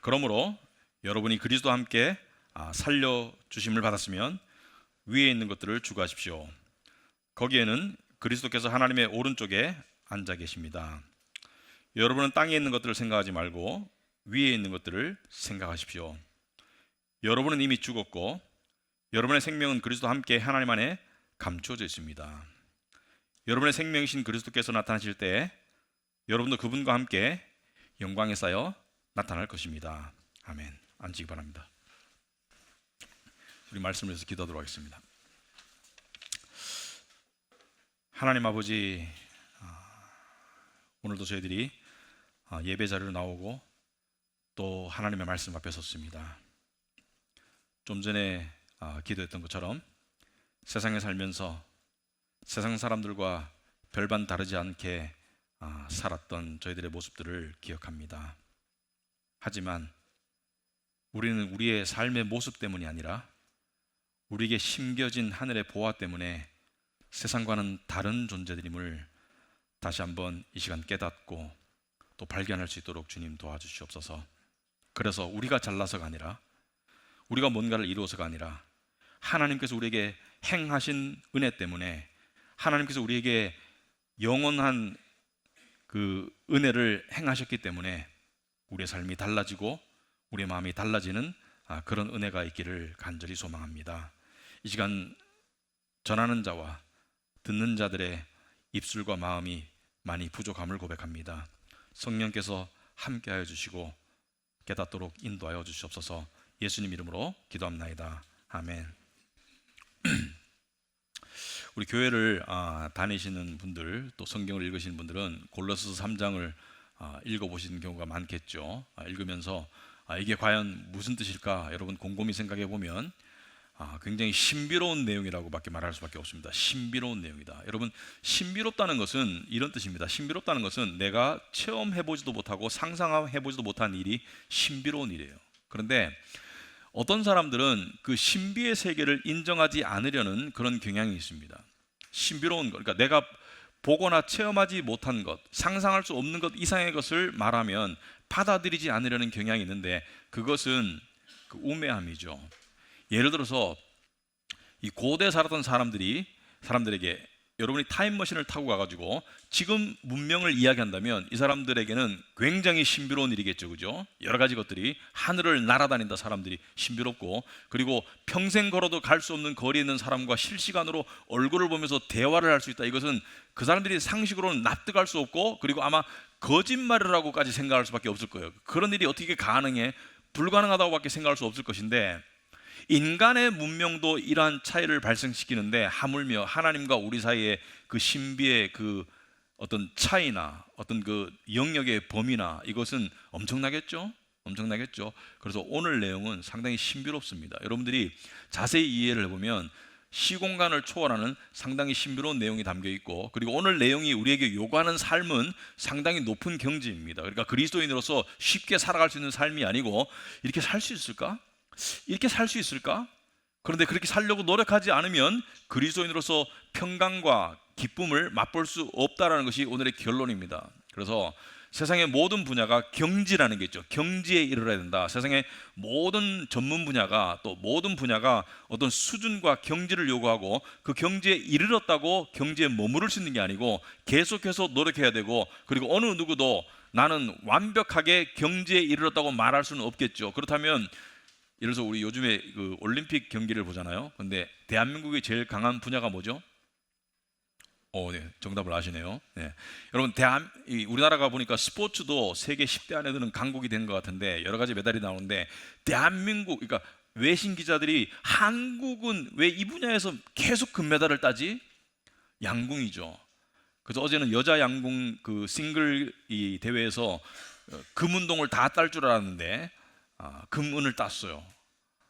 그러므로 여러분이 그리스도와 함께 살려주심을 받았으면 위에 있는 것들을 추구하십시오. 거기에는 그리스도께서 하나님의 오른쪽에 앉아 계십니다. 여러분은 땅에 있는 것들을 생각하지 말고 위에 있는 것들을 생각하십시오. 여러분은 이미 죽었고 여러분의 생명은 그리스도와 함께 하나님 안에 감추어져 있습니다. 여러분의 생명이신 그리스도께서 나타나실 때 여러분도 그분과 함께 영광에 쌓여 나타날 것입니다. 아멘. 앉으시기 바랍니다. 우리 말씀을 위해서 기도하도록 하겠습니다. 하나님 아버지, 오늘도 저희들이 예배 자리로 나오고 또 하나님의 말씀 앞에 섰습니다. 좀 전에 기도했던 것처럼 세상에 살면서 세상 사람들과 별반 다르지 않게 살았던 저희들의 모습들을 기억합니다. 하지만 우리는 우리의 삶의 모습 때문이 아니라 우리에게 심겨진 하늘의 보화 때문에 세상과는 다른 존재들임을 다시 한번 이 시간 깨닫고 또 발견할 수 있도록 주님 도와주시옵소서. 그래서 우리가 잘나서가 아니라 우리가 뭔가를 이루어서가 아니라 하나님께서 우리에게 행하신 은혜 때문에 하나님께서 우리에게 영원한 그 은혜를 행하셨기 때문에 우리의 삶이 달라지고 우리의 마음이 달라지는 그런 은혜가 있기를 간절히 소망합니다. 이 시간 전하는 자와 듣는 자들의 입술과 마음이 많이 부족함을 고백합니다. 성령께서 함께하여 주시고 깨닫도록 인도하여 주시옵소서. 예수님 이름으로 기도합나이다. 아멘. 우리 교회를 다니시는 분들 또 성경을 읽으시는 분들은 골로새서 3장을 읽어보시는 경우가 많겠죠. 읽으면서 이게 과연 무슨 뜻일까 여러분 곰곰이 생각해 보면 굉장히 신비로운 내용이라고 밖에 말할 수밖에 없습니다. 신비로운 내용이다. 여러분, 신비롭다는 것은 이런 뜻입니다. 신비롭다는 것은 내가 체험해보지도 못하고 상상해보지도 못한 일이 신비로운 일이에요. 그런데 어떤 사람들은 그 신비의 세계를 인정하지 않으려는 그런 경향이 있습니다. 신비로운 것, 그러니까 내가 보거나 체험하지 못한 것, 상상할 수 없는 것 이상의 것을 말하면 받아들이지 않으려는 경향이 있는데 그것은 그 우매함이죠. 예를 들어서 이 고대에 살았던 사람들에게 여러분이 타임머신을 타고 가가지고 지금 문명을 이야기한다면 이 사람들에게는 굉장히 신비로운 일이겠죠, 그죠? 여러 가지 것들이 하늘을 날아다닌다 사람들이 신비롭고, 그리고 평생 걸어도 갈 수 없는 거리에 있는 사람과 실시간으로 얼굴을 보면서 대화를 할 수 있다. 이것은 그 사람들이 상식으로는 납득할 수 없고, 그리고 아마 거짓말이라고까지 생각할 수밖에 없을 거예요. 그런 일이 어떻게 가능해? 불가능하다고밖에 생각할 수 없을 것인데, 인간의 문명도 이러한 차이를 발생시키는데 하물며 하나님과 우리 사이의 그 신비의 그 어떤 차이나 어떤 그 영역의 범위나 이것은 엄청나겠죠? 엄청나겠죠? 그래서 오늘 내용은 상당히 신비롭습니다. 여러분들이 자세히 이해를 해보면 시공간을 초월하는 상당히 신비로운 내용이 담겨 있고, 그리고 오늘 내용이 우리에게 요구하는 삶은 상당히 높은 경지입니다. 그러니까 그리스도인으로서 쉽게 살아갈 수 있는 삶이 아니고, 이렇게 살 수 있을까? 이렇게 살 수 있을까? 그런데 그렇게 살려고 노력하지 않으면 그리스도인으로서 평강과 기쁨을 맛볼 수 없다는 것이 오늘의 결론입니다. 그래서 세상의 모든 분야가 경지라는 게 있죠. 경지에 이르러야 된다. 세상의 모든 전문 분야가 또 모든 분야가 어떤 수준과 경지를 요구하고, 그 경지에 이르렀다고 경지에 머무를 수 있는 게 아니고 계속해서 노력해야 되고, 그리고 어느 누구도 나는 완벽하게 경지에 이르렀다고 말할 수는 없겠죠. 그렇다면 예를 들어서 우리 요즘에 그 올림픽 경기를 보잖아요. 근데 대한민국의 제일 강한 분야가 뭐죠? 네, 정답을 아시네요. 네. 여러분, 우리나라가 보니까 스포츠도 세계 10대 안에 드는 강국이 된 것 같은데 여러 가지 메달이 나오는데, 대한민국, 그러니까 외신 기자들이 한국은 왜 이 분야에서 계속 금메달을 따지? 양궁이죠. 그래서 어제는 여자 양궁 그 싱글 이 대회에서 금운동을 다 딸 줄 알았는데 금은을 땄어요.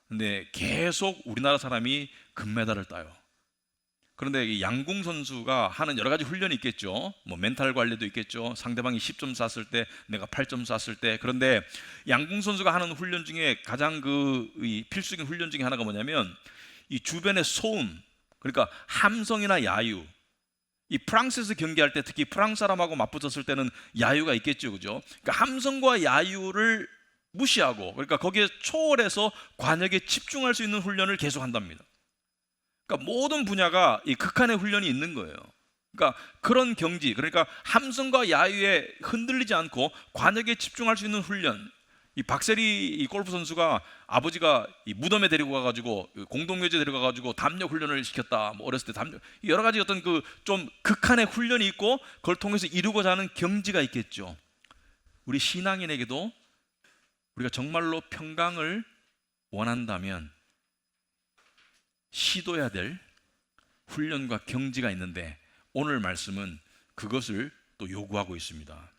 근데 계속 우리나라 사람이 금메달을 따요. 그런데 이 양궁 선수가 하는 여러 가지 훈련이 있겠죠. 뭐 멘탈 관리도 있겠죠. 상대방이 10점 쐈을 때 내가 8점 쐈을 때. 그런데 양궁 선수가 하는 훈련 중에 가장 이 필수적인 훈련 중에 하나가 뭐냐면 이 주변의 소음, 그러니까 함성이나 야유. 이 프랑스에서 경기할 때 특히 프랑스 사람하고 맞붙었을 때는 야유가 있겠죠, 그죠? 그러니까 함성과 야유를 무시하고, 그러니까 거기에 초월해서 관역에 집중할 수 있는 훈련을 계속 한답니다. 그러니까 모든 분야가 이 극한의 훈련이 있는 거예요. 그러니까 그런 경지, 그러니까 함성과 야유에 흔들리지 않고 관역에 집중할 수 있는 훈련. 이 박세리 이 골프 선수가 아버지가 이 무덤에 데리고 가가지고 공동묘지에 데리고 가가지고 담력 훈련을 시켰다. 뭐 어렸을 때 담력, 여러 가지 어떤 그 좀 극한의 훈련이 있고 그걸 통해서 이루고자 하는 경지가 있겠죠. 우리 신앙인에게도 우리가 정말로 평강을 원한다면 시도해야 될 훈련과 경지가 있는데, 오늘 말씀은 그것을 또 요구하고 있습니다.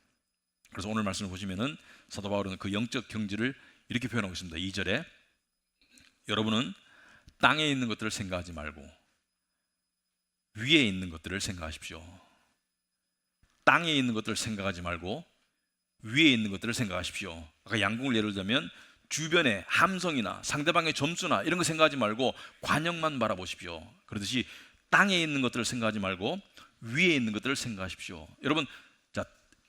그래서 오늘 말씀을 보시면은 사도 바울은 그 영적 경지를 이렇게 표현하고 있습니다. 2절에 여러분은 땅에 있는 것들을 생각하지 말고 위에 있는 것들을 생각하십시오. 땅에 있는 것들을 생각하지 말고 위에 있는 것들을 생각하십시오. 아까 양궁을 예를 들면 주변의 함성이나 상대방의 점수나 이런 거 생각하지 말고 관역만 바라보십시오. 그러듯이 땅에 있는 것들을 생각하지 말고 위에 있는 것들을 생각하십시오. 여러분, 자,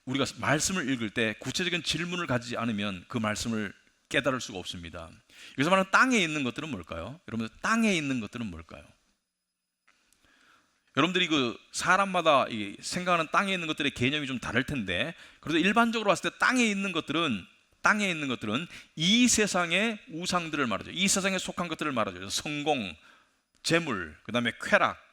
우리가 말씀을 읽을 때 구체적인 질문을 가지지 않으면 그 말씀을 깨달을 수가 없습니다. 여기서 말하는 땅에 있는 것들은 뭘까요? 여러분들, 땅에 있는 것들은 뭘까요? 여러분들이 그 사람마다 이 생각하는 땅에 있는 것들의 개념이 좀 다를 텐데, 그래도 일반적으로 봤을 때 땅에 있는 것들은 이 세상의 우상들을 말하죠. 이 세상에 속한 것들을 말하죠. 성공, 재물, 그 다음에 쾌락,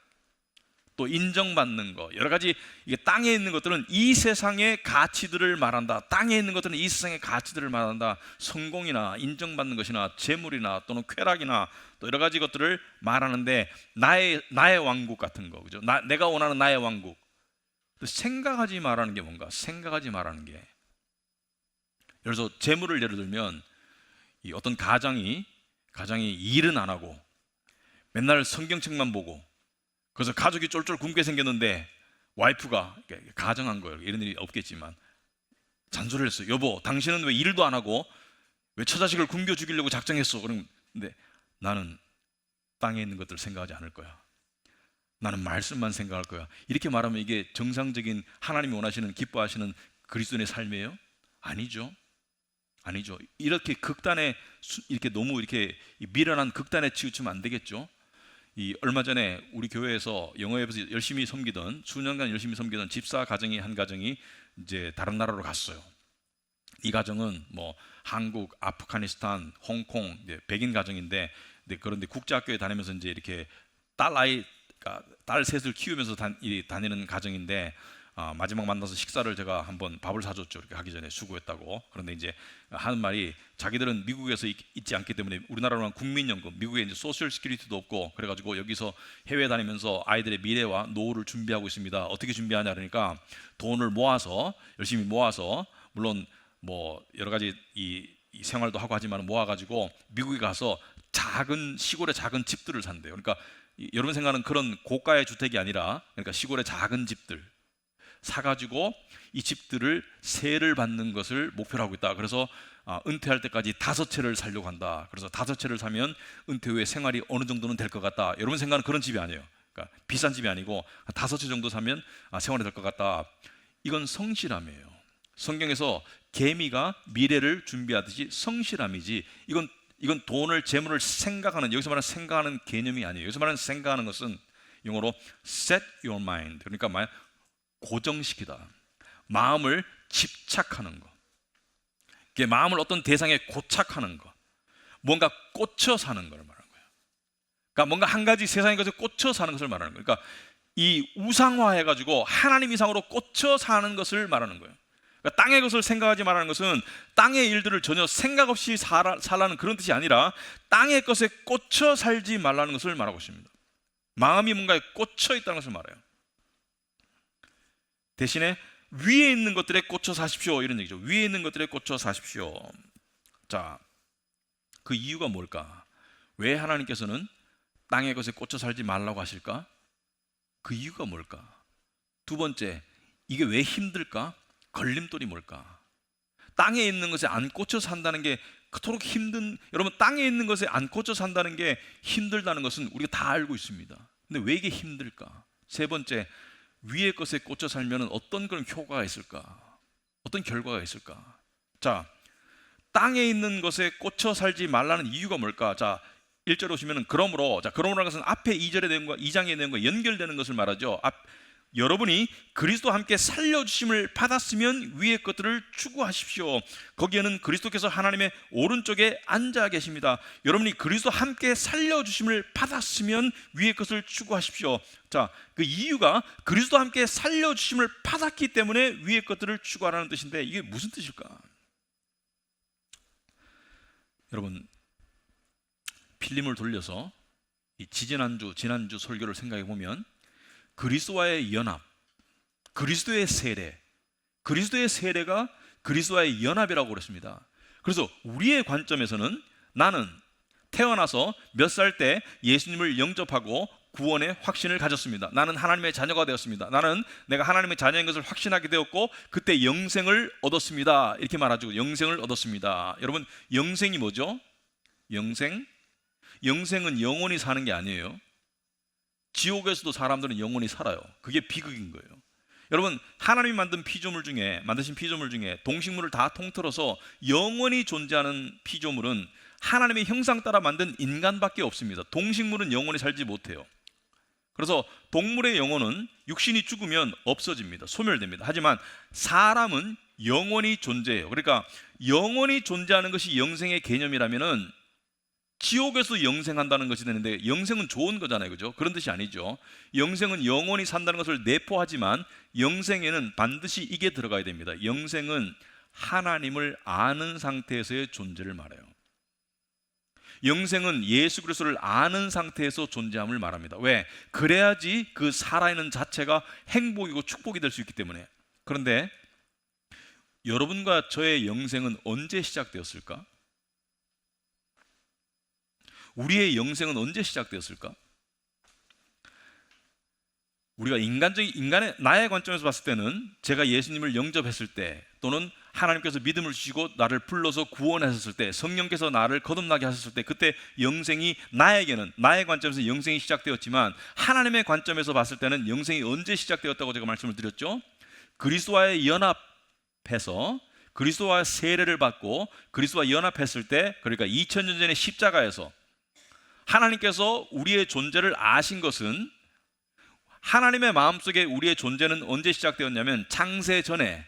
또 인정받는 거, 여러 가지. 이게 땅에 있는 것들은 이 세상의 가치들을 말한다. 땅에 있는 것들은 이 세상의 가치들을 말한다. 성공이나 인정받는 것이나 재물이나 또는 쾌락이나 또 여러 가지 것들을 말하는데, 나의 왕국 같은 거, 그죠? 내가 원하는 나의 왕국. 생각하지 말라는 게 뭔가? 생각하지 말라는 게, 예를 들어서 재물을 예를 들면 이 어떤 가장이 일은 안 하고 맨날 성경책만 보고, 그래서 가족이 쫄쫄 굶게 생겼는데 와이프가, 가정한 거예요, 이런 일이 없겠지만, 잔소리를 했어요. 여보, 당신은 왜 일도 안 하고 왜 처자식을 굶겨 죽이려고 작정했어? 근데 나는 땅에 있는 것들 생각하지 않을 거야. 나는 말씀만 생각할 거야. 이렇게 말하면 이게 정상적인 하나님이 원하시는, 기뻐하시는 그리스도인의 삶이에요? 아니죠. 이렇게 극단에, 이렇게 너무 이렇게 미련한 극단에 치우치면 안 되겠죠. 얼마 전에 우리 교회에서 영어협에서 열심히 섬기던, 수년간 열심히 섬기던 집사 가정이 한 가정이 이제 다른 나라로 갔어요. 이 가정은 뭐 한국, 아프가니스탄, 홍콩, 백인 가정인데, 그런데 국제학교에 다니면서 이제 이렇게 딸 셋을 키우면서 다니는 가정인데, 마지막 만나서 식사를 제가 한번 밥을 사줬죠. 이렇게 하기 전에 수고했다고. 그런데 이제 하는 말이, 자기들은 미국에서 있지 않기 때문에 우리나라로는 국민연금, 미국에 이제 소셜 시큐리티도 없고, 그래가지고 여기서 해외 다니면서 아이들의 미래와 노후를 준비하고 있습니다. 어떻게 준비하냐 그러니까, 돈을 모아서, 열심히 모아서, 물론 뭐 여러 가지 이 생활도 하고 하지만 모아가지고 미국에 가서 시골의 작은 집들을 산대요. 그러니까 여러분 생각하는 그런 고가의 주택이 아니라, 그러니까 시골의 작은 집들 사가지고 이 집들을 세를 받는 것을 목표로 하고 있다. 그래서 은퇴할 때까지 5채를 살려고 한다. 그래서 5채를 사면 은퇴 후에 생활이 어느 정도는 될 것 같다. 여러분 생각하는 그런 집이 아니에요. 그러니까 비싼 집이 아니고 5채 정도 사면 생활이 될 것 같다. 이건 성실함이에요. 성경에서 개미가 미래를 준비하듯이 성실함이지, 이건 돈을, 재물을 생각하는, 여기서 말하는 생각하는 개념이 아니에요. 여기서 말하는 생각하는 것은 영어로 set your mind, 그러니까 고정시키다. 마음을 집착하는 거. 마음을 어떤 대상에 고착하는 거. 뭔가 꽂혀 사는 걸 말하는 거예요. 그러니까 뭔가 한 가지 세상의 것에 꽂혀 사는 것을 말하는 거예요. 그러니까 이 우상화해가지고 하나님 이상으로 꽂혀 사는 것을 말하는 거예요. 그러니까 땅의 것을 생각하지 말라는 것은 땅의 일들을 전혀 생각 없이 살라는 그런 뜻이 아니라, 땅의 것에 꽂혀 살지 말라는 것을 말하고 있습니다. 마음이 뭔가에 꽂혀 있다는 것을 말해요. 대신에 위에 있는 것들에 꽂혀 사십시오, 이런 얘기죠. 위에 있는 것들에 꽂혀 사십시오. 자, 그 이유가 뭘까? 왜 하나님께서는 땅의 것에 꽂혀 살지 말라고 하실까? 그 이유가 뭘까? 두 번째, 이게 왜 힘들까? 걸림돌이 뭘까? 땅에 있는 것에 안 꽂혀 산다는 게 그토록 여러분, 땅에 있는 것에 안 꽂혀 산다는 게 힘들다는 것은 우리가 다 알고 있습니다. 근데 왜 이게 힘들까? 세 번째, 위의 것에 꽂혀 살면 어떤 그런 효과가 있을까? 어떤 결과가 있을까? 자, 땅에 있는 것에 꽂혀 살지 말라는 이유가 뭘까? 자, 1절에 오시면 그러므로라는 것은 앞에 2절에 된 거, 2장에 있는 거 연결되는 것을 말하죠. 여러분이 그리스도와 함께 살려주심을 받았으면 위의 것들을 추구하십시오. 거기에는 그리스도께서 하나님의 오른쪽에 앉아 계십니다. 여러분이 그리스도와 함께 살려주심을 받았으면 위의 것을 추구하십시오. 자, 그 이유가 그리스도와 함께 살려주심을 받았기 때문에 위의 것들을 추구하라는 뜻인데, 이게 무슨 뜻일까? 여러분, 필름을 돌려서 이 지난주 설교를 생각해 보면 그리스도와의 연합, 그리스도의 세례가 그리스도와의 연합이라고 그랬습니다. 그래서 우리의 관점에서는 나는 태어나서 몇 살 때 예수님을 영접하고 구원의 확신을 가졌습니다. 나는 하나님의 자녀가 되었습니다. 나는 내가 하나님의 자녀인 것을 확신하게 되었고 그때 영생을 얻었습니다. 이렇게 말하죠. 영생을 얻었습니다. 여러분, 영생이 뭐죠? 영생은 영원히 사는 게 아니에요. 지옥에서도 사람들은 영원히 살아요. 그게 비극인 거예요. 여러분, 하나님이 만드신 피조물 중에 동식물을 다 통틀어서 영원히 존재하는 피조물은 하나님의 형상 따라 만든 인간밖에 없습니다. 동식물은 영원히 살지 못해요. 그래서 동물의 영혼은 육신이 죽으면 없어집니다. 소멸됩니다. 하지만 사람은 영원히 존재해요. 그러니까 영원히 존재하는 것이 영생의 개념이라면은 지옥에서 영생한다는 것이 되는데, 영생은 좋은 거잖아요, 그죠? 그런 뜻이 아니죠. 영생은 영원히 산다는 것을 내포하지만 영생에는 반드시 이게 들어가야 됩니다. 영생은 하나님을 아는 상태에서의 존재를 말해요. 영생은 예수 그리스도를 아는 상태에서 존재함을 말합니다. 왜? 그래야지 그 살아있는 자체가 행복이고 축복이 될 수 있기 때문에. 그런데 여러분과 저의 영생은 언제 시작되었을까? 우리의 영생은 언제 시작되었을까? 우리가 나의 관점에서 봤을 때는 제가 예수님을 영접했을 때, 또는 하나님께서 믿음을 주시고 나를 불러서 구원하셨을 때, 성령께서 나를 거듭나게 하셨을 때, 그때 영생이 나의 관점에서 영생이 시작되었지만, 하나님의 관점에서 봤을 때는 영생이 언제 시작되었다고 제가 말씀을 드렸죠? 그리스도와의 연합해서 그리스도와 세례를 받고 그리스도와 연합했을 때, 그러니까 2000년 전의 십자가에서 하나님께서 우리의 존재를 아신 것은, 하나님의 마음속에 우리의 존재는 언제 시작되었냐면 창세 전에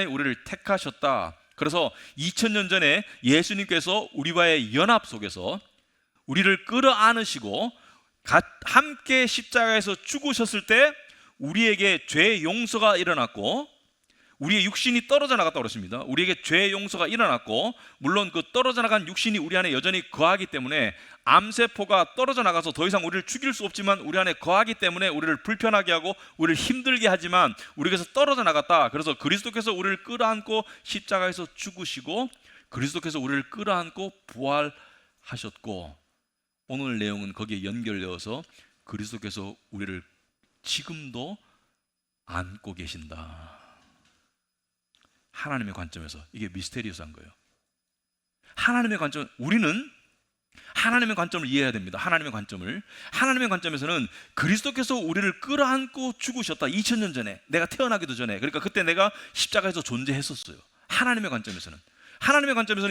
우리를 택하셨다. 그래서 2000년 전에 예수님께서 우리와의 연합 속에서 우리를 끌어안으시고 함께 십자가에서 죽으셨을 때 우리에게 죄의 용서가 일어났고, 우리의 육신이 떨어져 나갔다고 그랬습니다. 우리에게 죄의 용서가 일어났고, 물론 그 떨어져 나간 육신이 우리 안에 여전히 거하기 때문에 암세포가 떨어져 나가서 더 이상 우리를 죽일 수 없지만 우리 안에 거하기 때문에 우리를 불편하게 하고 우리를 힘들게 하지만 우리에게서 떨어져 나갔다. 그래서 그리스도께서 우리를 끌어안고 십자가에서 죽으시고 그리스도께서 우리를 끌어안고 부활하셨고, 오늘 내용은 거기에 연결되어서 그리스도께서 우리를 지금도 안고 계신다. 하나님의 관점에서 이게 미스테리어스한 거예요. 우리는 하나님의 관점을 이해해야 됩니다. 하나님의 관점에서는 그리스도께서 우리를 끌어안고 죽으셨다. 2000년 전에, 내가 태어나기도 전에. 그러니까 그때 내가 십자가에서 존재했었어요. 하나님의 관점에서는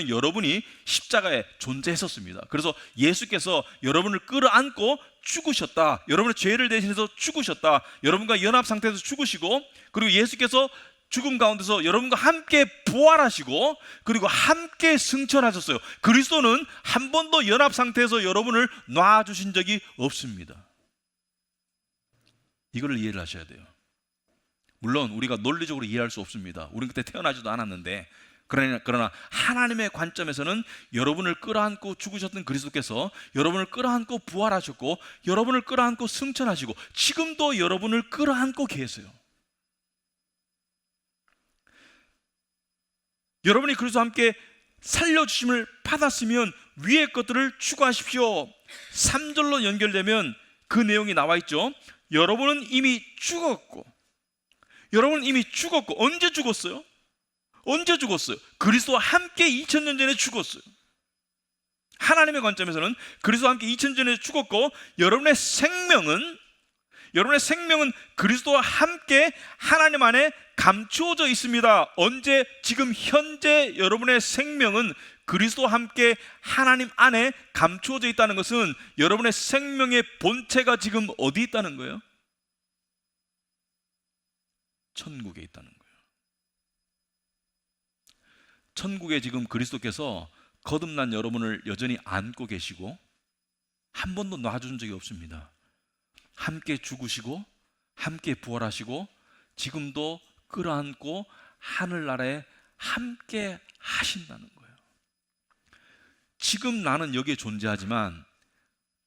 여러분이 십자가에 존재했었습니다. 그래서 예수께서 여러분을 끌어안고 죽으셨다. 여러분의 죄를 대신해서 죽으셨다. 여러분과 연합 상태에서 죽으시고, 그리고 예수께서 죽음 가운데서 여러분과 함께 부활하시고, 그리고 함께 승천하셨어요. 그리스도는 한 번도 연합 상태에서 여러분을 놔주신 적이 없습니다. 이걸 이해를 하셔야 돼요. 물론 우리가 논리적으로 이해할 수 없습니다. 우리는 그때 태어나지도 않았는데, 그러나 하나님의 관점에서는 여러분을 끌어안고 죽으셨던 그리스도께서 여러분을 끌어안고 부활하셨고, 여러분을 끌어안고 승천하시고, 지금도 여러분을 끌어안고 계세요. 여러분이 그리스도와 함께 살려주심을 받았으면 위의 것들을 추구하십시오. 3절로 연결되면 그 내용이 나와 있죠. 여러분은 이미 죽었고. 언제 죽었어요? 그리스도와 함께 2000년 전에 죽었어요. 하나님의 관점에서는 그리스도와 함께 2000년 전에 죽었고, 여러분의 생명은 그리스도와 함께 하나님 안에 감추어져 있습니다. 언제? 지금 현재 여러분의 생명은 그리스도와 함께 하나님 안에 감추어져 있다는 것은 여러분의 생명의 본체가 지금 어디 있다는 거예요? 천국에 있다는 거예요. 천국에 지금 그리스도께서 거듭난 여러분을 여전히 안고 계시고 한 번도 놔준 적이 없습니다. 함께 죽으시고 함께 부활하시고 지금도 끌어안고 하늘나라에 함께 하신다는 거예요. 지금 나는 여기에 존재하지만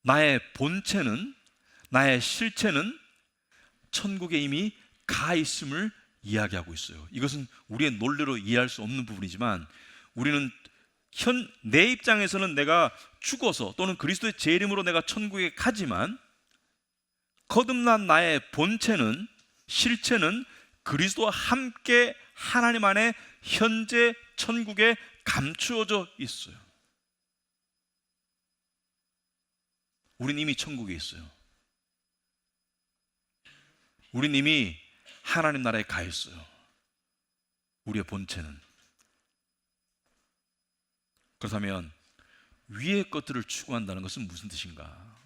나의 본체는, 나의 실체는 천국에 이미 가 있음을 이야기하고 있어요. 이것은 우리의 논리로 이해할 수 없는 부분이지만 우리는 내 입장에서는 내가 죽어서 또는 그리스도의 제 이름으로 내가 천국에 가지만 거듭난 나의 본체는, 실체는 그리스도와 함께 하나님 안에 현재 천국에 감추어져 있어요. 우린 이미 천국에 있어요. 우린 이미 하나님 나라에 가 있어요. 우리의 본체는. 그렇다면 위의 것들을 추구한다는 것은 무슨 뜻인가?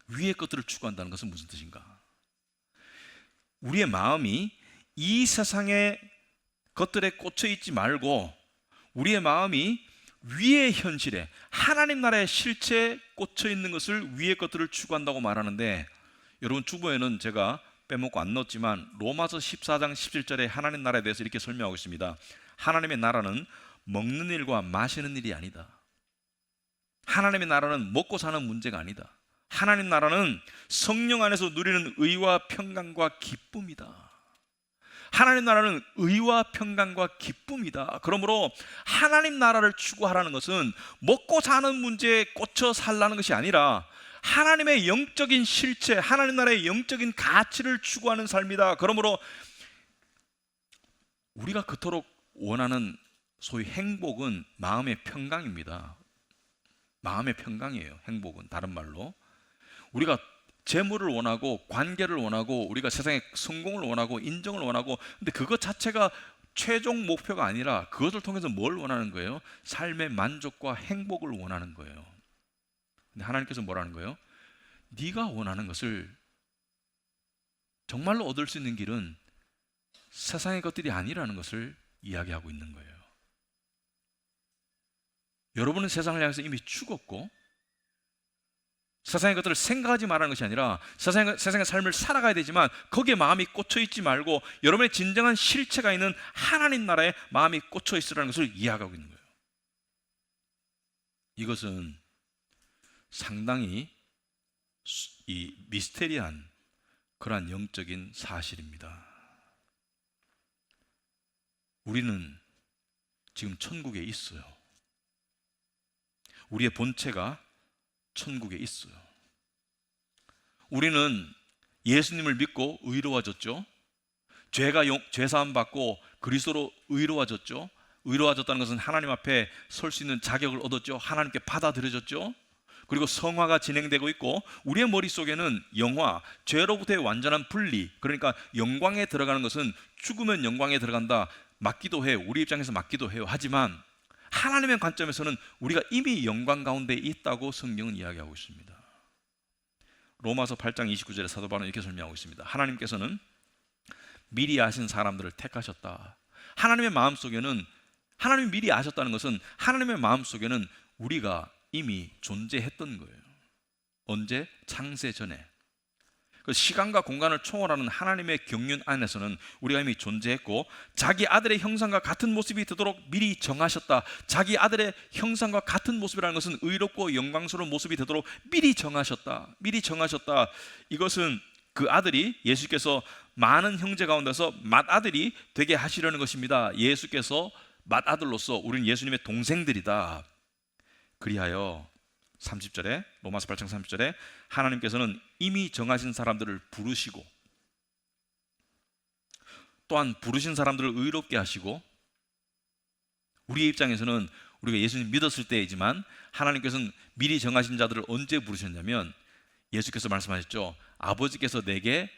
위의 것들을 추구한다는 것은 무슨 뜻인가? 우리의 마음이 이 세상의 것들에 꽂혀 있지 말고 우리의 마음이 위의 현실에, 하나님 나라의 실체에 꽂혀 있는 것을, 위의 것들을 추구한다고 말하는데, 여러분 주보에는 제가 빼먹고 안 넣었지만 로마서 14장 17절에 하나님 나라에 대해서 이렇게 설명하고 있습니다. 하나님의 나라는 먹는 일과 마시는 일이 아니다. 하나님의 나라는 먹고 사는 문제가 아니다. 하나님 나라는 성령 안에서 누리는 의와 평강과 기쁨이다. 하나님 나라는 의와 평강과 기쁨이다. 그러므로 하나님 나라를 추구하라는 것은 먹고 사는 문제에 꽂혀 살라는 것이 아니라 하나님의 영적인 실체, 하나님 나라의 영적인 가치를 추구하는 삶이다. 그러므로 우리가 그토록 원하는 소위 행복은 마음의 평강입니다. 마음의 평강이에요. 행복은 다른 말로 우리가 재물을 원하고 관계를 원하고 우리가 세상에 성공을 원하고 인정을 원하고, 근데 그것 자체가 최종 목표가 아니라 그것을 통해서 뭘 원하는 거예요? 삶의 만족과 행복을 원하는 거예요. 근데 하나님께서 뭐라는 거예요? 네가 원하는 것을 정말로 얻을 수 있는 길은 세상의 것들이 아니라는 것을 이야기하고 있는 거예요. 여러분은 세상을 향해서 이미 죽었고 세상의 것들을 생각하지 말라는 것이 아니라 세상의 삶을 살아가야 되지만 거기에 마음이 꽂혀 있지 말고 여러분의 진정한 실체가 있는 하나님 나라에 마음이 꽂혀 있으라는 것을 이야기하고 있는 거예요. 이것은 상당히 이 미스테리한 그러한 영적인 사실입니다. 우리는 지금 천국에 있어요. 우리의 본체가 천국에 있어요. 우리는 예수님을 믿고 의로워졌죠. 죄 사함 받고 그리스도로 의로워졌죠. 의로워졌다는 것은 하나님 앞에 설 수 있는 자격을 얻었죠. 하나님께 받아들여졌죠. 그리고 성화가 진행되고 있고 우리의 머릿속에는 영화, 죄로부터의 완전한 분리, 그러니까 영광에 들어가는 것은 죽으면 영광에 들어간다. 맞기도 해요. 우리 입장에서 맞기도 해요. 하지만 하나님의 관점에서는 우리가 이미 영광 가운데 있다고 성경은 이야기하고 있습니다. 로마서 8장 29절에 사도 바울은 이렇게 설명하고 있습니다. 하나님께서는 미리 아신 사람들을 택하셨다. 하나님의 마음속에는, 하나님이 미리 아셨다는 것은 하나님의 마음속에는 우리가 이미 존재했던 거예요. 언제? 창세 전에. 그 시간과 공간을 초월하는 하나님의 경륜 안에서는 우리가 이미 존재했고 자기 아들의 형상과 같은 모습이 되도록 미리 정하셨다. 자기 아들의 형상과 같은 모습이라는 것은 의롭고 영광스러운 모습이 되도록 미리 정하셨다. 미리 정하셨다. 이것은 그 아들이, 예수께서 많은 형제 가운데서 맏아들이 되게 하시려는 것입니다. 예수께서 맏아들로서 우리는 예수님의 동생들이다. 그리하여 30절에, 로마서 8장 30절에 하나님께서는 이미 정하신 사람들을 부르시고 또한 부르신 사람들을 의롭게 하시고, 우리의 입장에서는 우리가 예수님 믿었을 때이지만 하나님께서는 미리 정하신 자들을 언제 부르셨냐면 예수께서 말씀하셨죠. 아버지께서 내게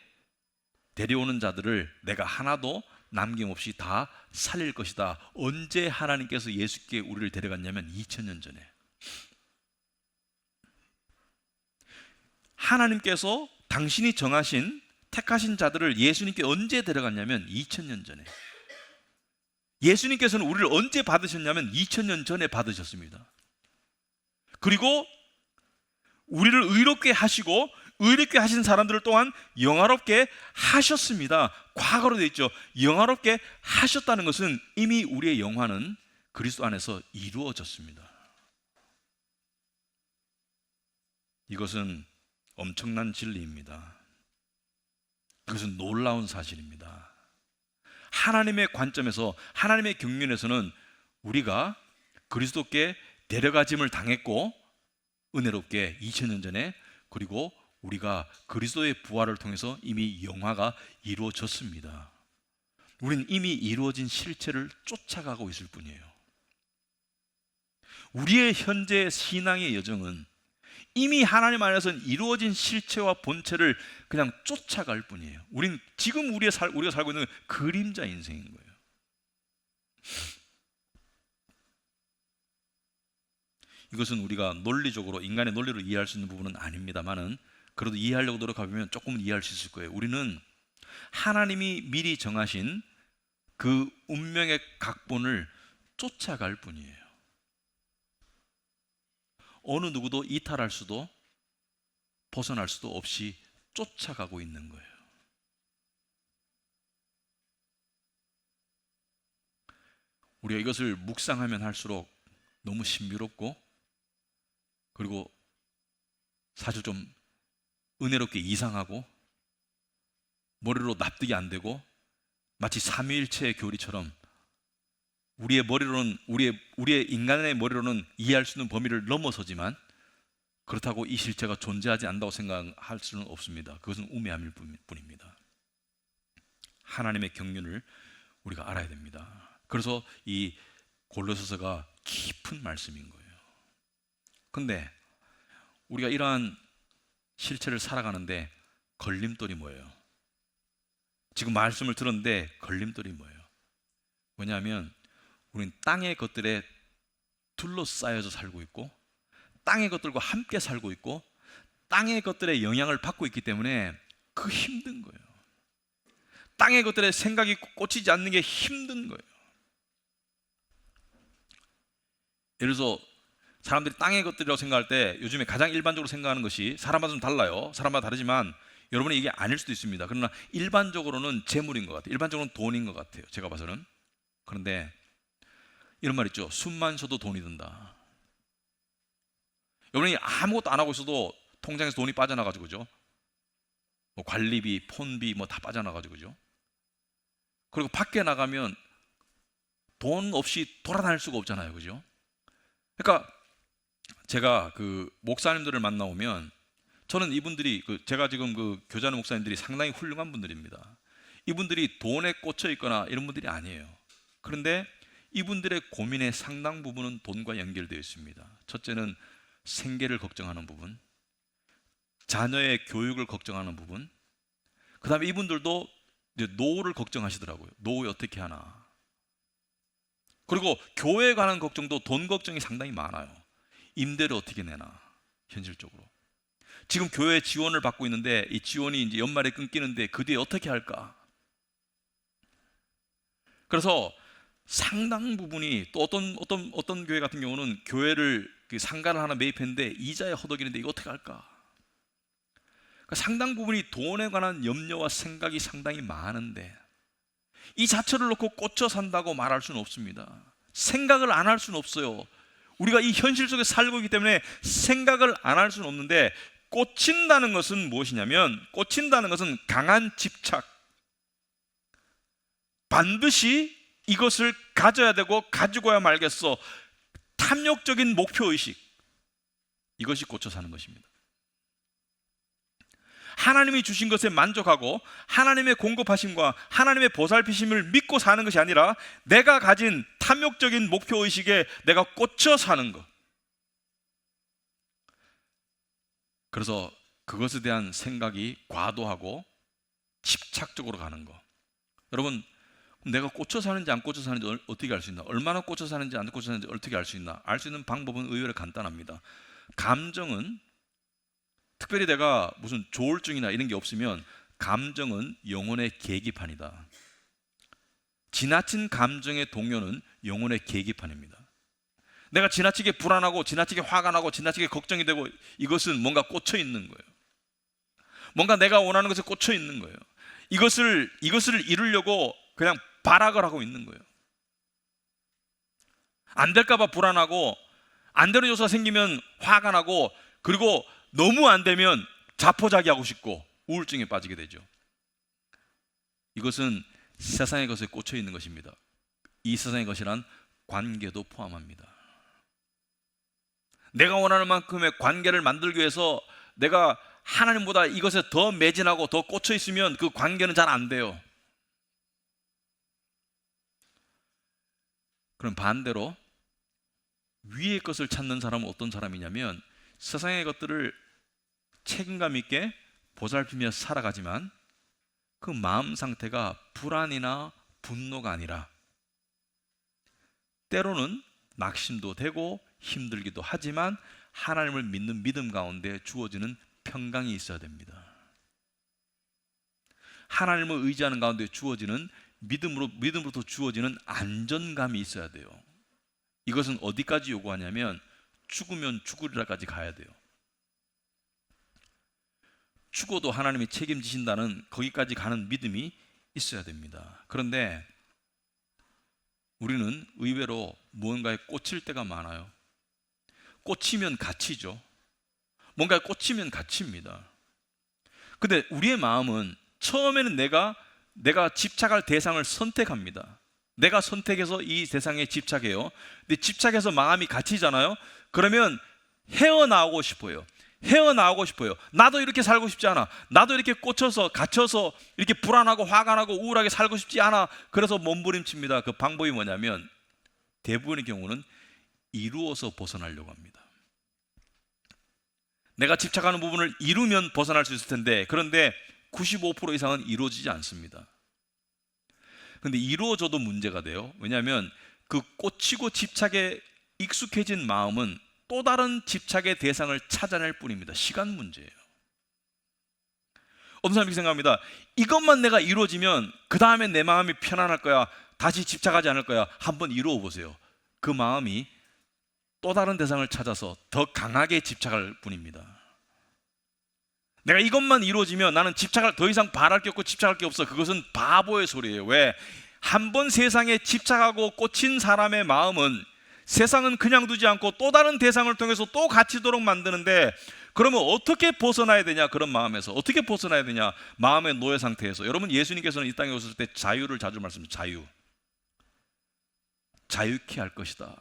데려오는 자들을 내가 하나도 남김없이 다 살릴 것이다. 언제 하나님께서 예수께 우리를 데려갔냐면 2000년 전에. 하나님께서 당신이 정하신 택하신 자들을 예수님께 언제 데려갔냐면 2000년 전에. 예수님께서는 우리를 언제 받으셨냐면 2000년 전에 받으셨습니다. 그리고 우리를 의롭게 하시고 의롭게 하신 사람들을 또한 영화롭게 하셨습니다. 과거로 되어 있죠. 영화롭게 하셨다는 것은 이미 우리의 영화는 그리스도 안에서 이루어졌습니다. 이것은 엄청난 진리입니다. 이것은 놀라운 사실입니다. 하나님의 관점에서, 하나님의 경륜에서는 우리가 그리스도께 데려가짐을 당했고 은혜롭게 2000년 전에, 그리고 우리가 그리스도의 부활을 통해서 이미 영화가 이루어졌습니다. 우리는 이미 이루어진 실체를 쫓아가고 있을 뿐이에요. 우리의 현재 신앙의 여정은 이미 하나님 안에서는 이루어진 실체와 본체를 그냥 쫓아갈 뿐이에요. 우린 지금 우리가 살고 있는 그림자 인생인 거예요. 이것은 우리가 논리적으로, 인간의 논리로 이해할 수 있는 부분은 아닙니다만은 그래도 이해하려고 노력하면 조금은 이해할 수 있을 거예요. 우리는 하나님이 미리 정하신 그 운명의 각본을 쫓아갈 뿐이에요. 어느 누구도 이탈할 수도 벗어날 수도 없이 쫓아가고 있는 거예요. 우리가 이것을 묵상하면 할수록 너무 신비롭고, 그리고 사실 좀 은혜롭게 이상하고, 머리로 납득이 안 되고, 마치 삼위일체의 교리처럼 우리의 머리로는, 우리의 인간의 머리로는 이해할 수 있는 범위를 넘어서지만 그렇다고 이 실체가 존재하지 않는다고 생각할 수는 없습니다. 그것은 우매함일 뿐입니다. 하나님의 경륜을 우리가 알아야 됩니다. 그래서 이 골로새서가 깊은 말씀인 거예요. 근데 우리가 이러한 실체를 살아가는데 걸림돌이 뭐예요? 지금 말씀을 들었는데 걸림돌이 뭐예요? 뭐냐면 우리는 땅의 것들에 둘러싸여서 살고 있고, 땅의 것들과 함께 살고 있고, 땅의 것들의 영향을 받고 있기 때문에 그 힘든 거예요. 땅의 것들에 생각이 꽂히지 않는 게 힘든 거예요. 예를 들어서 사람들이 땅의 것들이라고 생각할 때 요즘에 가장 일반적으로 생각하는 것이, 사람마다 좀 달라요. 사람마다 다르지만 여러분이 이게 아닐 수도 있습니다. 그러나 일반적으로는 재물인 것 같아요. 일반적으로는 돈인 것 같아요. 제가 봐서는. 그런데 이런 말 있죠. 숨만 쉬어도 돈이 든다. 여러분이 아무것도 안 하고 있어도 통장에서 돈이 빠져나가지고, 그죠? 뭐 관리비, 폰비 뭐 다 빠져나가지고, 그죠? 그리고 밖에 나가면 돈 없이 돌아다닐 수가 없잖아요, 그죠? 그러니까 제가 그 목사님들을 만나오면, 저는 이분들이 제가 지금 교제하는 목사님들이 상당히 훌륭한 분들입니다. 이분들이 돈에 꽂혀 있거나 이런 분들이 아니에요. 그런데 이분들의 고민의 상당 부분은 돈과 연결되어 있습니다. 첫째는 생계를 걱정하는 부분, 자녀의 교육을 걱정하는 부분, 그 다음에 이분들도 이제 노후를 걱정하시더라고요. 노후에 어떻게 하나. 그리고 교회에 관한 걱정도 돈 걱정이 상당히 많아요. 임대를 어떻게 내나, 현실적으로. 지금 교회 지원을 받고 있는데 이 지원이 이제 연말에 끊기는데 그 뒤에 어떻게 할까. 그래서 상당 부분이, 또 어떤 교회 같은 경우는 교회를 상가를 하나 매입했는데 이자에 허덕이는데 이거 어떻게 할까. 그러니까 상당 부분이 돈에 관한 염려와 생각이 상당히 많은데, 이 자체를 놓고 꽂혀 산다고 말할 수는 없습니다. 생각을 안 할 수는 없어요. 우리가 이 현실 속에 살고 있기 때문에 생각을 안 할 수는 없는데, 꽂힌다는 것은 무엇이냐면, 꽂힌다는 것은 강한 집착, 반드시 이것을 가져야 되고 가지고야 말겠어, 탐욕적인 목표의식, 이것이 꽂혀 사는 것입니다. 하나님이 주신 것에 만족하고 하나님의 공급하심과 하나님의 보살피심을 믿고 사는 것이 아니라 내가 가진 탐욕적인 목표의식에 내가 꽂혀 사는 것. 그래서 그것에 대한 생각이 과도하고 집착적으로 가는 거. 여러분, 내가 꽂혀 사는지 안 꽂혀 사는지 어떻게 알 수 있나? 얼마나 꽂혀 사는지 안 꽂혀 사는지 어떻게 알 수 있나? 알 수 있는 방법은 의외로 간단합니다. 감정은, 특별히 내가 무슨 조울증이나 이런 게 없으면 감정은 영혼의 계기판이다. 지나친 감정의 동요는 영혼의 계기판입니다. 내가 지나치게 불안하고 지나치게 화가 나고 지나치게 걱정이 되고, 이것은 뭔가 꽂혀 있는 거예요. 뭔가 내가 원하는 것에 꽂혀 있는 거예요. 이것을 이루려고 그냥 발악을 하고 있는 거예요. 안 될까 봐 불안하고, 안 되는 요소가 생기면 화가 나고, 그리고 너무 안 되면 자포자기하고 싶고 우울증에 빠지게 되죠. 이것은 세상의 것에 꽂혀 있는 것입니다. 이 세상의 것이란 관계도 포함합니다. 내가 원하는 만큼의 관계를 만들기 위해서 내가 하나님보다 이것에 더 매진하고 더 꽂혀 있으면 그 관계는 잘 안 돼요. 그럼 반대로 위의 것을 찾는 사람은 어떤 사람이냐면, 세상의 것들을 책임감 있게 보살피며 살아가지만 그 마음 상태가 불안이나 분노가 아니라 때로는 낙심도 되고 힘들기도 하지만 하나님을 믿는 믿음 가운데 주어지는 평강이 있어야 됩니다. 하나님을 의지하는 가운데 주어지는 믿음으로부터 주어지는 안전감이 있어야 돼요. 이것은 어디까지 요구하냐면 죽으면 죽으리라까지 가야 돼요. 죽어도 하나님이 책임지신다는 거기까지 가는 믿음이 있어야 됩니다. 그런데 우리는 의외로 무언가에 꽂힐 때가 많아요. 꽂히면 갇히죠. 뭔가에 꽂히면 갇힙니다. 근데 우리의 마음은 처음에는 내가 집착할 대상을 선택합니다. 내가 선택해서 이 대상에 집착해요. 근데 집착해서 마음이 갇히잖아요. 그러면 헤어나오고 싶어요. 나도 이렇게 살고 싶지 않아. 나도 이렇게 꽂혀서 갇혀서 이렇게 불안하고 화가 나고 우울하게 살고 싶지 않아. 그래서 몸부림칩니다. 그 방법이 뭐냐면 대부분의 경우는 이루어서 벗어나려고 합니다. 내가 집착하는 부분을 이루면 벗어날 수 있을 텐데, 그런데 95% 이상은 이루어지지 않습니다. 그런데 이루어져도 문제가 돼요. 왜냐하면 그 꽂히고 집착에 익숙해진 마음은 또 다른 집착의 대상을 찾아낼 뿐입니다. 시간 문제예요. 어떤 사람이 생각합니다. 이것만 내가 이루어지면 그 다음에 내 마음이 편안할 거야. 다시 집착하지 않을 거야. 한번 이루어 보세요. 그 마음이 또 다른 대상을 찾아서 더 강하게 집착할 뿐입니다. 내가 이것만 이루어지면 나는 더 이상 바랄 게 없고 집착할 게 없어. 그것은 바보의 소리예요. 왜? 한번 세상에 집착하고 꽂힌 사람의 마음은 세상은 그냥 두지 않고 또 다른 대상을 통해서 또 갇히도록 만드는데, 그러면 어떻게 벗어나야 되냐? 그런 마음에서 어떻게 벗어나야 되냐? 마음의 노예 상태에서. 여러분, 예수님께서는 이 땅에 오셨을 때 자유를 자주 말씀하셨어요. 자유케 할 것이다.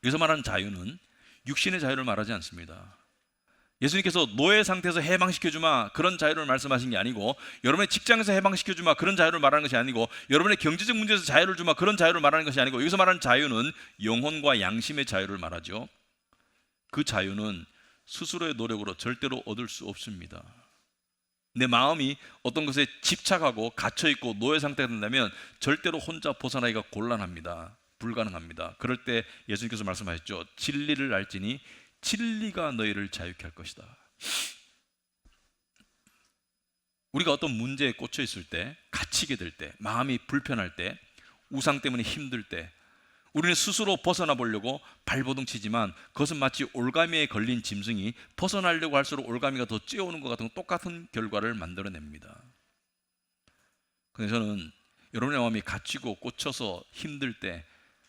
여기서 말하는 자유는 육신의 자유를 말하지 않습니다. 예수님께서 노예 상태에서 해방시켜주마, 그런 자유를 말씀하신 게 아니고, 여러분의 직장에서 해방시켜주마, 그런 자유를 말하는 것이 아니고, 여러분의 경제적 문제에서 자유를 주마, 그런 자유를 말하는 것이 아니고, 여기서 말하는 자유는 영혼과 양심의 자유를 말하죠. 그 자유는 스스로의 노력으로 절대로 얻을 수 없습니다. 내 마음이 어떤 것에 집착하고 갇혀있고 노예 상태가 된다면 절대로 혼자 벗어나기가 곤란합니다. 불가능합니다. 그럴 때 예수님께서 말씀하셨죠. 진리를 알지니 진리가 너희를 자유케 할 것이다. 우리가 어떤 문제에 꽂혀 있을 때, 갇히게 될 때, 마음이 불편할 때, 우상 때문에 힘들 때, 우리는 스스로 벗어나 보려고 발버둥 치지만 그것은 마치 올가미에 걸린 짐승이 벗어나려고 할수록 올가미가 더 쬐어오는 것 같은 똑같은 결과를 만들어냅니다. 그래서 저는 여러분의 마음이 갇히고 꽂혀서 힘들 때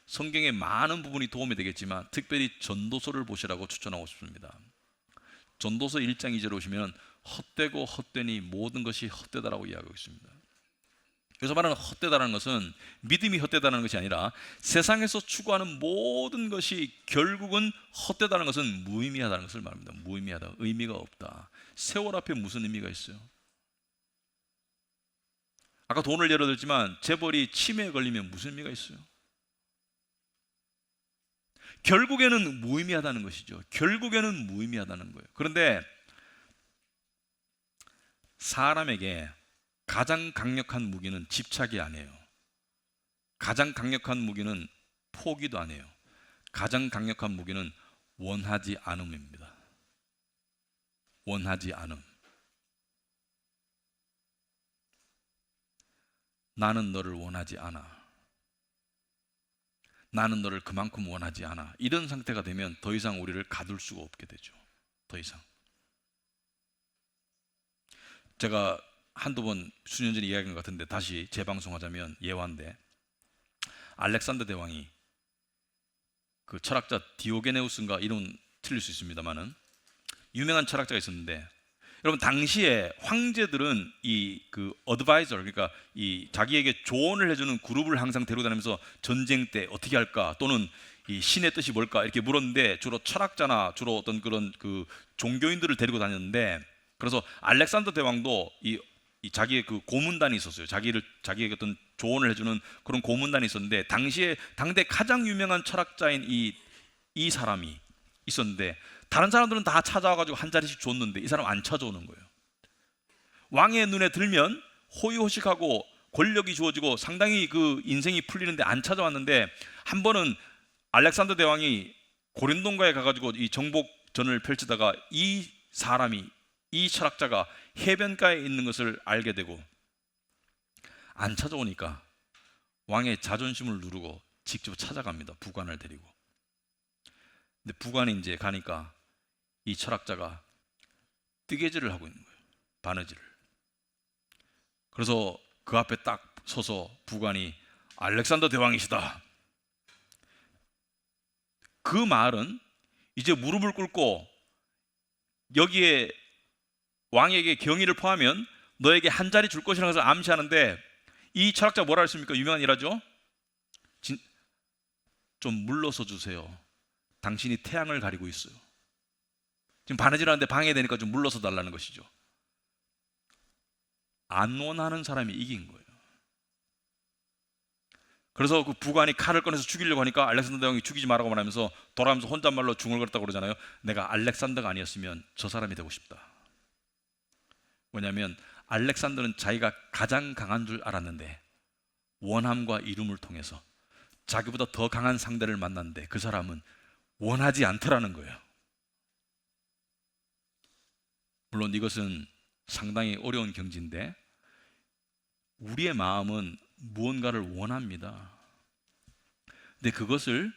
성경의 많은 부분이 도움이 되겠지만 특별히 전도서를 보시라고 추천하고 싶습니다. 전도서 1장 2절에 오시면 헛되고 헛되니 모든 것이 헛되다라고 이야기하고 있습니다. 여기서 말하는 헛되다라는 것은 믿음이 헛되다는 것이 아니라 세상에서 추구하는 모든 것이 결국은 헛되다는 것은 무의미하다는 것을 말합니다. 무의미하다, 의미가 없다. 세월 앞에 무슨 의미가 있어요? 아까 돈을 예로 들지만 재벌이 치매에 걸리면 무슨 의미가 있어요? 결국에는 무의미하다는 것이죠. 결국에는 무의미하다는 거예요. 그런데 사람에게 가장 강력한 무기는 집착이 아니에요. 가장 강력한 무기는 포기도 아니에요. 가장 강력한 무기는 원하지 않음입니다. 원하지 않음. 나는 너를 원하지 않아. 나는 너를 그만큼 원하지 않아. 이런 상태가 되면 더 이상 우리를 가둘 수가 없게 되죠. 더 이상. 제가 한두 번 수년 전에 이야기한 것 같은데 다시 재방송하자면 예화인데, 알렉산더 대왕이 그 철학자 디오게네우스인가 이름 틀릴 수 있습니다만은 유명한 철학자가 있었는데, 여러분 당시에 황제들은 이 그 어드바이저, 그러니까 이 자기에게 조언을 해주는 그룹을 항상 데리고 다니면서 전쟁 때 어떻게 할까, 또는 이 신의 뜻이 뭘까 이렇게 물었는데 주로 철학자나 주로 어떤 그런 그 종교인들을 데리고 다녔는데, 그래서 알렉산더 대왕도 이 자기의 그 고문단이 있었어요. 자기에게 어떤 조언을 해주는 그런 고문단이 있었는데, 당시에 당대 가장 유명한 철학자인 이 사람이 있었는데, 다른 사람들은 다 찾아와가지고 한 자리씩 줬는데 이 사람 안 찾아오는 거예요. 왕의 눈에 들면 호의호식하고 권력이 주어지고 상당히 그 인생이 풀리는데 안 찾아왔는데, 한 번은 알렉산더 대왕이 고린동가에 가가지고 이 정복전을 펼치다가 이 사람이, 이 철학자가 해변가에 있는 것을 알게 되고 안 찾아오니까 왕의 자존심을 누르고 직접 찾아갑니다. 부관을 데리고. 근데 부관이 이제 가니까 이 철학자가 뜨개질을 하고 있는 거예요. 바느질을. 그래서 그 앞에 딱 서서 부관이 알렉산더 대왕이시다. 그 말은 이제 무릎을 꿇고 여기에 왕에게 경의를 포하면 너에게 한 자리 줄 것이라는 것을 암시하는데, 이 철학자 뭐라 했습니까? 유명한 일화죠. 좀 물러서 주세요. 당신이 태양을 가리고 있어요. 지금 바느질하는데 방해되니까 좀 물러서 달라는 것이죠. 안 원하는 사람이 이긴 거예요. 그래서 그 부관이 칼을 꺼내서 죽이려고 하니까 알렉산더 대왕이 죽이지 말라고 말하면서 돌아가면서 혼잣말로 중얼거렸다고 그러잖아요. 내가 알렉산더가 아니었으면 저 사람이 되고 싶다. 뭐냐면 알렉산더는 자기가 가장 강한 줄 알았는데 원함과 이룸을 통해서 자기보다 더 강한 상대를 만났는데 그 사람은 원하지 않더라는 거예요. 물론 이것은 상당히 어려운 경지인데, 우리의 마음은 무언가를 원합니다. 근데 그것을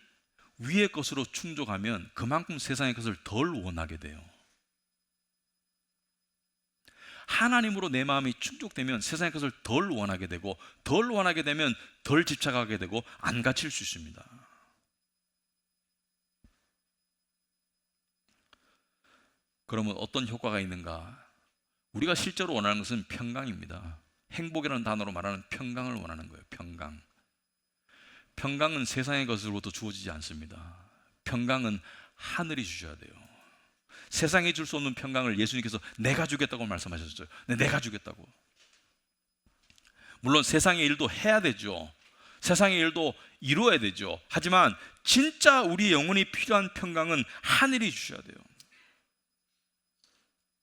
위의 것으로 충족하면 그만큼 세상의 것을 덜 원하게 돼요. 하나님으로 내 마음이 충족되면 세상의 것을 덜 원하게 되고, 덜 원하게 되면 덜 집착하게 되고 안 갇힐 수 있습니다. 그러면 어떤 효과가 있는가? 우리가 실제로 원하는 것은 평강입니다. 행복이라는 단어로 말하는 평강을 원하는 거예요. 평강. 평강은 세상의 것으로부터 주어지지 않습니다. 평강은 하늘이 주셔야 돼요. 세상이 줄 수 없는 평강을 예수님께서 내가 주겠다고 말씀하셨어요. 내가 주겠다고. 물론 세상의 일도 해야 되죠. 세상의 일도 이루어야 되죠. 하지만 진짜 우리 영혼이 필요한 평강은 하늘이 주셔야 돼요.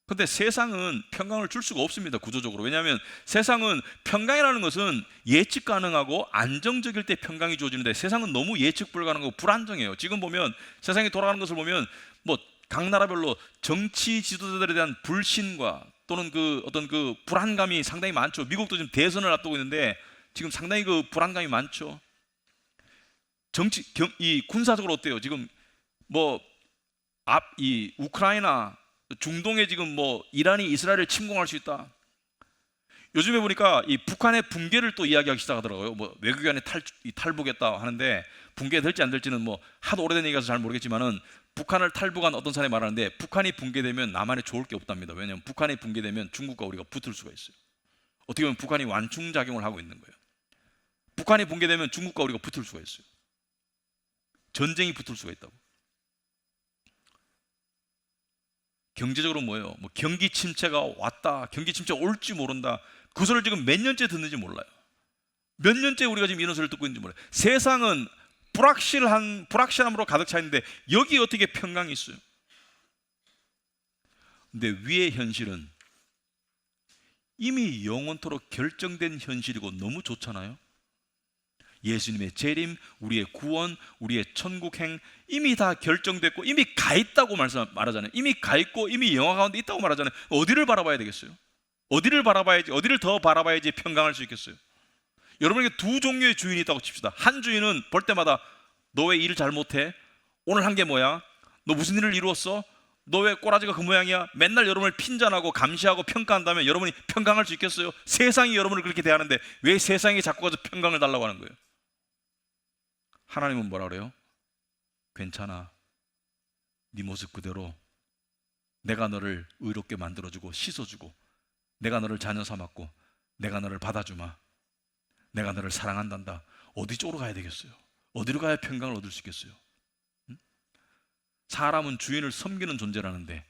근데 세상은 평강을 줄 수가 없습니다. 구조적으로. 왜냐하면 세상은 평강이라는 것은 예측 가능하고 안정적일 때 평강이 주어지는데, 세상은 너무 예측 불가능하고 불안정해요. 지금 보면 세상이 돌아가는 것을 보면 뭐 각 나라별로 정치 지도자들에 대한 불신과 또는 그 어떤 그 불안감이 상당히 많죠. 미국도 지금 대선을 앞두고 있는데 지금 상당히 그 불안감이 많죠. 이 군사적으로 어때요? 지금 뭐 이 우크라이나, 중동에 지금 뭐 이란이 이스라엘을 침공할 수 있다. 요즘에 보니까 이 북한의 붕괴를 또 이야기하기 시작하더라고요. 뭐 외교관이 탈북했다 하는데, 붕괴될지 안 될지는 뭐 하도 오래된 얘기라서 잘 모르겠지만은 북한을 탈북한 어떤 사람이 말하는데, 북한이 붕괴되면 남한에 좋을 게 없답니다. 왜냐하면 북한이 붕괴되면 중국과 우리가 붙을 수가 있어요. 어떻게 보면 북한이 완충작용을 하고 있는 거예요. 북한이 붕괴되면 중국과 우리가 붙을 수가 있어요. 전쟁이 붙을 수가 있다고. 경제적으로 뭐예요? 뭐 경기 침체가 왔다, 경기 침체가 올지 모른다. 그 소리를 지금 몇 년째 듣는지 몰라요. 몇 년째 우리가 지금 이런 소리를 듣고 있는지 몰라요. 세상은 불확실함으로 가득 차 있는데 여기 어떻게 평강이 있어요? 근데 위의 현실은 이미 영원토록 결정된 현실이고 너무 좋잖아요. 예수님의 재림, 우리의 구원, 우리의 천국행 이미 다 결정됐고 이미 가 있다고 말하잖아요. 이미 가 있고 이미 영화 가운데 있다고 말하잖아요. 어디를 바라봐야 되겠어요? 어디를 바라봐야지, 어디를 더 바라봐야지 평강할 수 있겠어요? 여러분에게 두 종류의 주인이 있다고 칩시다. 한 주인은 볼 때마다 너 왜 일을 잘 못해? 오늘 한 게 뭐야? 너 무슨 일을 이루었어? 너 왜 꼬라지가 그 모양이야? 맨날 여러분을 핀잔하고 감시하고 평가한다면 여러분이 평강할 수 있겠어요? 세상이 여러분을 그렇게 대하는데 왜 세상이 자꾸 가서 평강을 달라고 하는 거예요? 하나님은 뭐라 그래요? 괜찮아. 네 모습 그대로 내가 너를 의롭게 만들어주고 씻어주고 내가 너를 자녀 삼았고 내가 너를 받아주마. 내가 너를 사랑한단다. 어디 쪽으로 가야 되겠어요? 어디로 가야 평강을 얻을 수 있겠어요? 사람은 주인을 섬기는 존재라는데,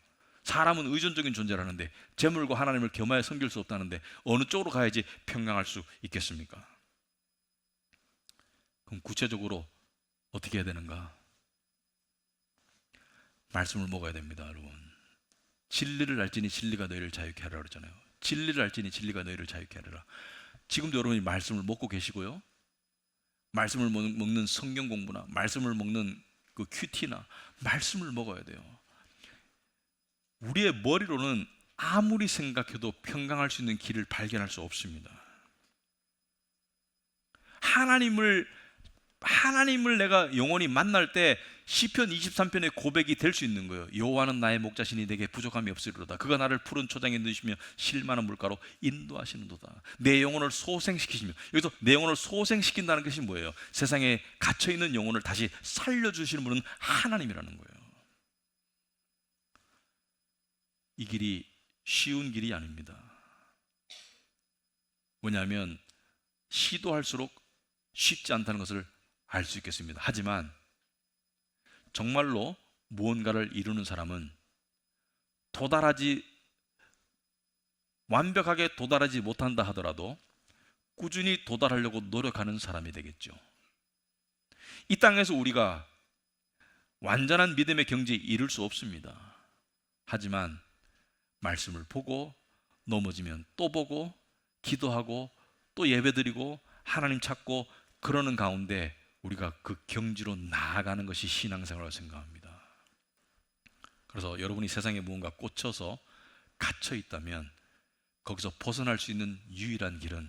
사람은 의존적인 존재라는데, 재물과 하나님을 겸하여 섬길 수 없다는데 어느 쪽으로 가야지 평강할 수 있겠습니까? 그럼 구체적으로 어떻게 해야 되는가? 말씀을 먹어야 됩니다, 여러분. 진리를 알지니 진리가 너희를 자유케 하리라 그러잖아요. 진리를 알지니 진리가 너희를 자유케 하리라. 지금도 여러분이 말씀을 먹고 계시고요, 말씀을 먹는 성경 공부나 말씀을 먹는 그 큐티나 말씀을 먹어야 돼요. 우리의 머리로는 아무리 생각해도 평강할 수 있는 길을 발견할 수 없습니다. 하나님을 내가 영원히 만날 때 시편 23편의 고백이 될 수 있는 거예요. 여호와는 나의 목자시니 내게 부족함이 없으리로다. 그가 나를 푸른 초장에 넣으시며 실만한 물가로 인도하시는도다. 내 영혼을 소생시키시며, 여기서 내 영혼을 소생시킨다는 것이 뭐예요? 세상에 갇혀있는 영혼을 다시 살려주시는 분은 하나님이라는 거예요. 이 길이 쉬운 길이 아닙니다. 뭐냐면 시도할수록 쉽지 않다는 것을 알 수 있겠습니다. 하지만 정말로 무언가를 이루는 사람은 완벽하게 도달하지 못한다 하더라도 꾸준히 도달하려고 노력하는 사람이 되겠죠. 이 땅에서 우리가 완전한 믿음의 경지에 이를 수 없습니다. 하지만 말씀을 보고 넘어지면 또 보고 기도하고 또 예배드리고 하나님 찾고 그러는 가운데 우리가 그 경지로 나아가는 것이 신앙생활이라고 생각합니다. 그래서 여러분이 세상에 무언가 꽂혀서 갇혀 있다면 거기서 벗어날 수 있는 유일한 길은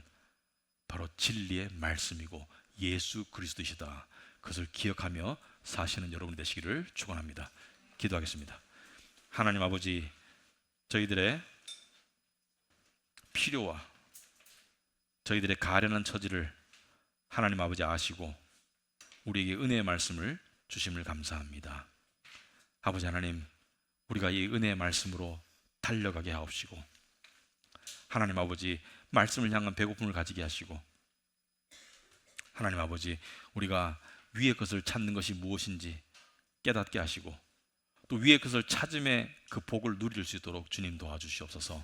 바로 진리의 말씀이고 예수 그리스도이시다. 그것을 기억하며 사시는 여러분이 되시기를 축원합니다. 기도하겠습니다. 하나님 아버지, 저희들의 필요와 저희들의 가련한 처지를 하나님 아버지 아시고 우리에게 은혜의 말씀을 주심을 감사합니다. 아버지 하나님, 우리가 이 은혜의 말씀으로 달려가게 하옵시고 하나님 아버지, 말씀을 향한 배고픔을 가지게 하시고 하나님 아버지, 우리가 위의 것을 찾는 것이 무엇인지 깨닫게 하시고 또 위의 것을 찾음에 그 복을 누릴 수 있도록 주님 도와주시옵소서.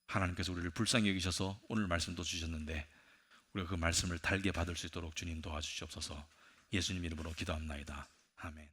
하나님께서 우리를 불쌍히 여기셔서 오늘 말씀도 주셨는데 우리가 그 말씀을 달게 받을 수 있도록 주님 도와주시옵소서. 예수님 이름으로 기도합나이다. 아멘.